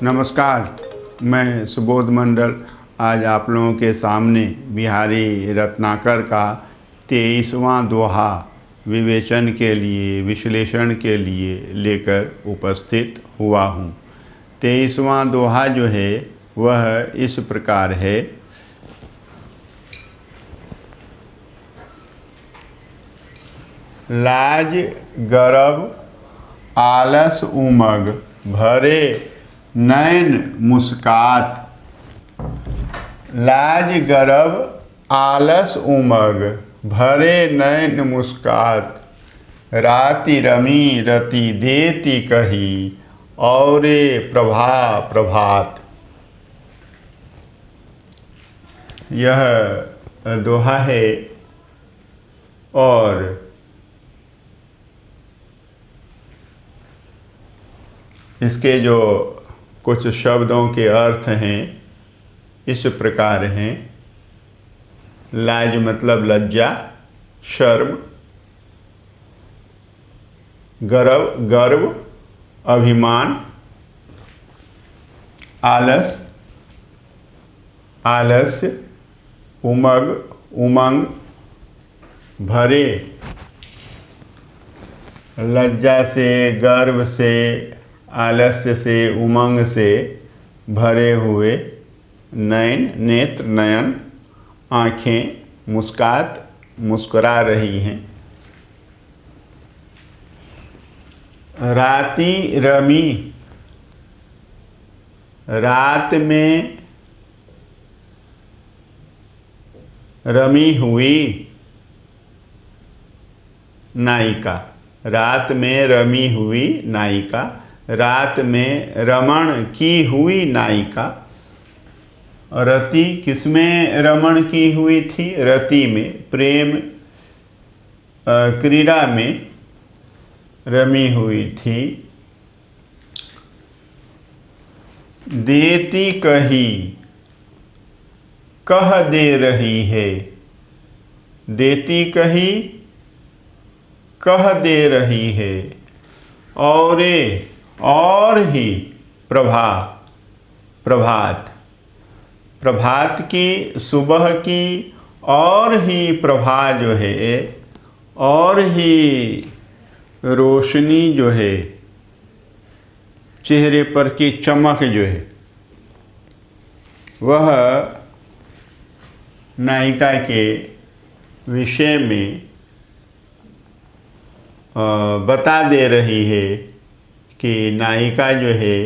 नमस्कार, मैं सुबोध मंडल आज आप लोगों के सामने बिहारी रत्नाकर का 23वां दोहा विवेचन के लिए, विश्लेषण के लिए लेकर उपस्थित हुआ हूँ। 23वां दोहा जो है वह इस प्रकार है। लाज गरब आलस उमग भरे नैन मुस्कात। लाज गरब आलस उमग भरे नैन मुस्कात। राति रमी रति देती कही औरे प्रभा प्रभात। यह दोहा है और इसके जो कुछ शब्दों के अर्थ हैं इस प्रकार हैं। लाज मतलब लज्जा, शर्म। गर्व अभिमान। आलस्य। उमंग भरे। लज्जा से, गर्व से, आलस्य से, उमंग से भरे हुए। नयन नेत्र, नयन आँखें, मुस्कात मुस्कुरा रही हैं। राति रमी रात में रमी हुई नायिका। रात में रमी हुई नायिका। रात में रमण की हुई नायिका। रति किसमें रमण की हुई थी? रति में, प्रेम क्रीड़ा में रमी हुई थी। देती कही कह दे रही है। देती कही कह दे रही है। और ही प्रभात। प्रभात की, सुबह की और ही प्रभा जो है, और ही रोशनी जो है, चेहरे पर की चमक जो है वह नायिका के विषय में बता दे रही है कि नायिका जो है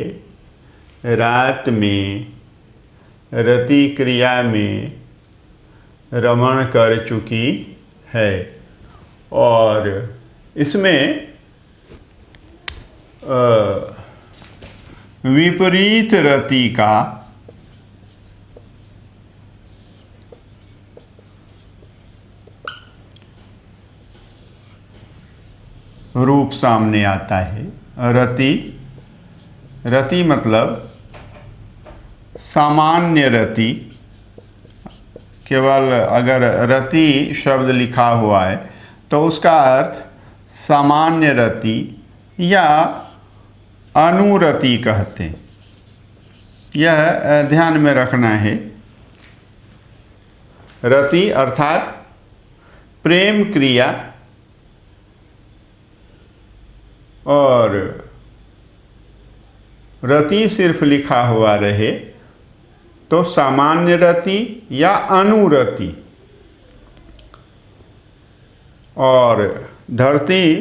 रात में रति क्रिया में रमण कर चुकी है। और इसमें विपरीत रति का रूप सामने आता है। रति मतलब सामान्य रति। केवल अगर रति शब्द लिखा हुआ है तो उसका अर्थ सामान्य रति या अनुरति कहते हैं। यह ध्यान में रखना है। रति अर्थात प्रेम क्रिया, और रति सिर्फ लिखा हुआ रहे तो सामान्य रति या अनुरति। और धरती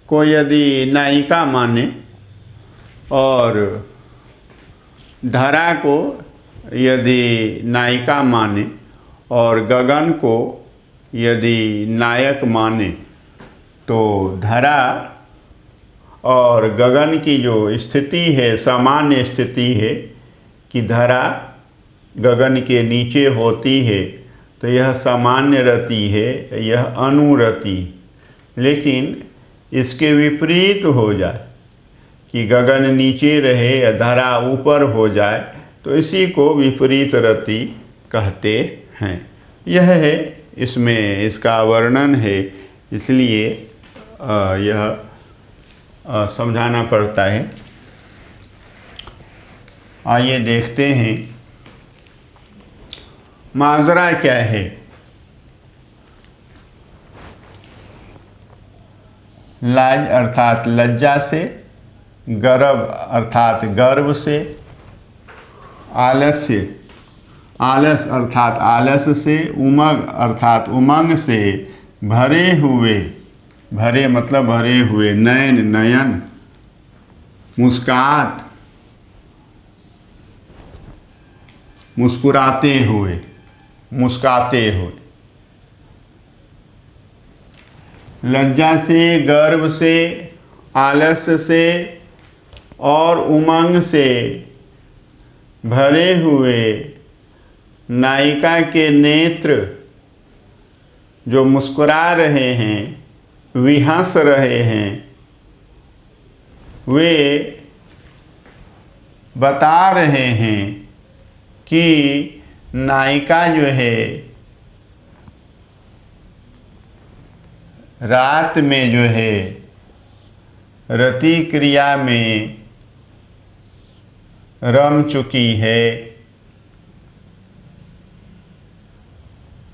को यदि नायिका माने और धरा को यदि नायिका माने और गगन को यदि नायक माने तो धरा और गगन की जो स्थिति है, सामान्य स्थिति है कि धरा गगन के नीचे होती है, तो यह सामान्य रति है, यह अनुरति। लेकिन इसके विपरीत हो जाए कि गगन नीचे रहे या धरा ऊपर हो जाए तो इसी को विपरीत रति कहते हैं। यह है, इसमें इसका वर्णन है, इसलिए यह समझाना पड़ता है। आइए देखते हैं माजरा क्या है। लाज अर्थात लज्जा से, गर्व अर्थात गर्व से, आलस्य आलस अर्थात आलस से, उमंग अर्थात उमंग से भरे हुए, भरे मतलब भरे हुए, नयन नयन, मुस्कात मुस्कुराते हुए, मुस्काते हुए। लज्जा से, गर्व से, आलस्य से और उमंग से भरे हुए नायिका के नेत्र जो मुस्कुरा रहे हैं, विहंस रहे हैं, वे बता रहे हैं कि नायिका जो है रात में जो है रति क्रिया में रम चुकी है,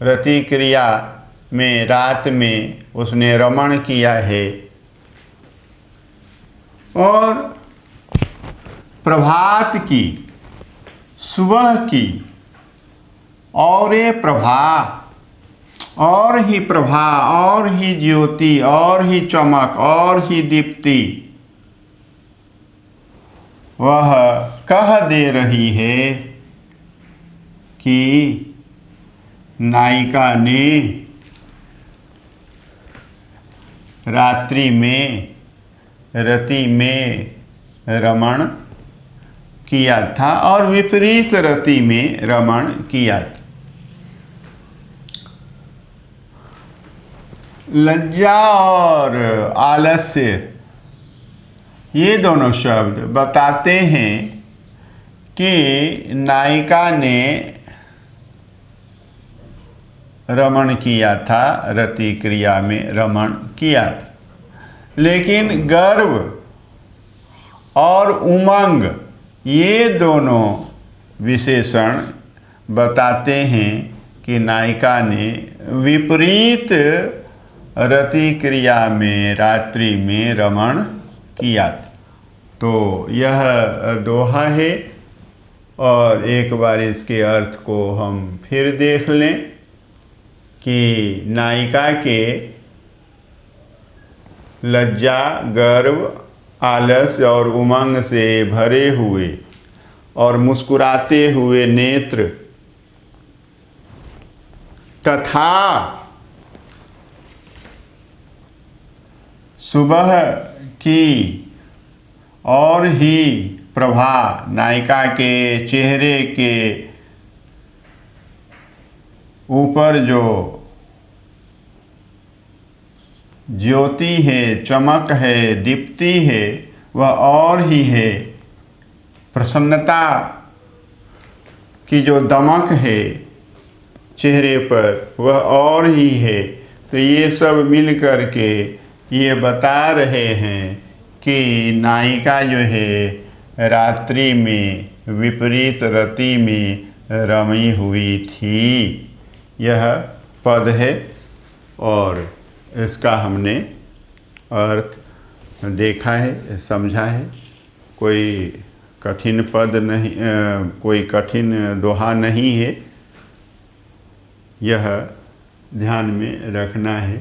रति क्रिया में रात में उसने रमण किया है और प्रभात की, सुबह की और ये प्रभा और ही प्रभा और ही ज्योति और ही चमक और ही दीप्ति वह कह दे रही है कि नायिका ने रात्रि में रति में रमण किया था और विपरीत रति में रमण किया था। लज्जा और आलस्य ये दोनों शब्द बताते हैं कि नायिका ने रमण किया था, रति क्रिया में रमण किया था, लेकिन गर्व और उमंग ये दोनों विशेषण बताते हैं कि नायिका ने विपरीत रति क्रिया में रात्रि में रमण किया था। तो यह दोहा है और एक बार इसके अर्थ को हम फिर देख लें कि नायिका के लज्जा, गर्व, आलस और उमंग से भरे हुए और मुस्कुराते हुए नेत्र तथा सुबह की और ही प्रभा, नायिका के चेहरे के ऊपर जो ज्योति है, चमक है, दीप्ति है, वह और ही है। प्रसन्नता की जो दमक है चेहरे पर वह और ही है। तो ये सब मिल कर के ये बता रहे हैं कि नायिका जो है रात्रि में विपरीत रति में रमी हुई थी। यह पद है और इसका हमने अर्थ देखा है, समझा है। कोई कठिन पद नहीं, कोई कठिन दोहा नहीं है, यह ध्यान में रखना है।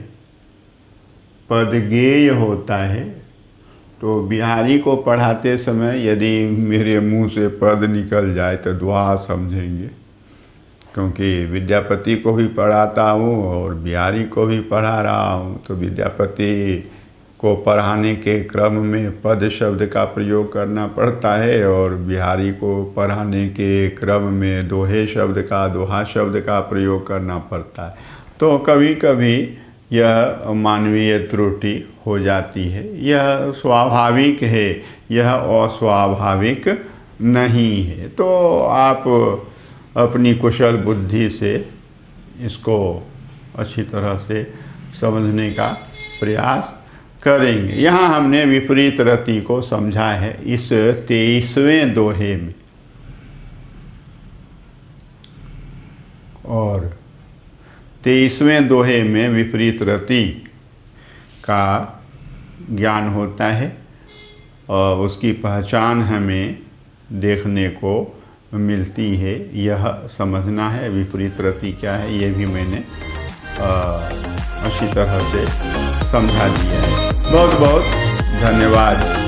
पद गेय होता है, तो बिहारी को पढ़ाते समय यदि मेरे मुंह से पद निकल जाए तो दुआ समझेंगे, क्योंकि विद्यापति को भी पढ़ाता हूँ और बिहारी को भी पढ़ा रहा हूँ। तो विद्यापति को पढ़ाने के क्रम में पद शब्द का प्रयोग करना पड़ता है और बिहारी को पढ़ाने के क्रम में दोहे शब्द का, दोहा शब्द का प्रयोग करना पड़ता है। तो कभी कभी यह मानवीय त्रुटि हो जाती है। यह स्वाभाविक है, यह अस्वाभाविक नहीं है। तो आप अपनी कुशल बुद्धि से इसको अच्छी तरह से समझने का प्रयास करेंगे। यहाँ हमने विपरीत रति को समझा है इस 23वें दोहे में। और 23वें दोहे में विपरीत रति का ज्ञान होता है और उसकी पहचान हमें देखने को मिलती है। यह समझना है विपरीत रति क्या है, ये भी मैंने अच्छी तरह से समझा दिया है। बहुत बहुत धन्यवाद।